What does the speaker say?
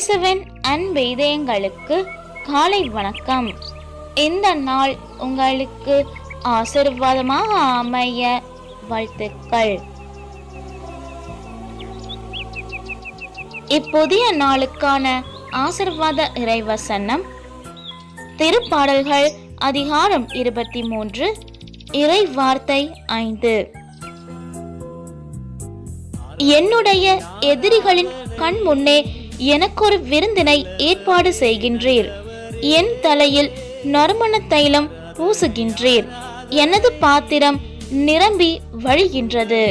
இயேசுவின் அன்பு இதயங்களுக்கு காலை வணக்கம். இந்த நாள் உங்களுக்கு ஆசீர்வாதமாக அமைய வாழ்த்துக்கள். இப்புதிய நாளுக்கான ஆசீர்வாத இறைவசனம் திருப்பாடல்கள் அதிகாரம் 23 இறை வார்த்தை 5. என்னுடைய எதிரிகளின் கண் முன்னே எனக்கொரு விருந்தினை ஏற்பாடு செய்கின்றீர். என் தலையில் நறுமண தைலம் பூசுகின்றீர். எனது பாத்திரம் நிரம்பி வழிகின்றது.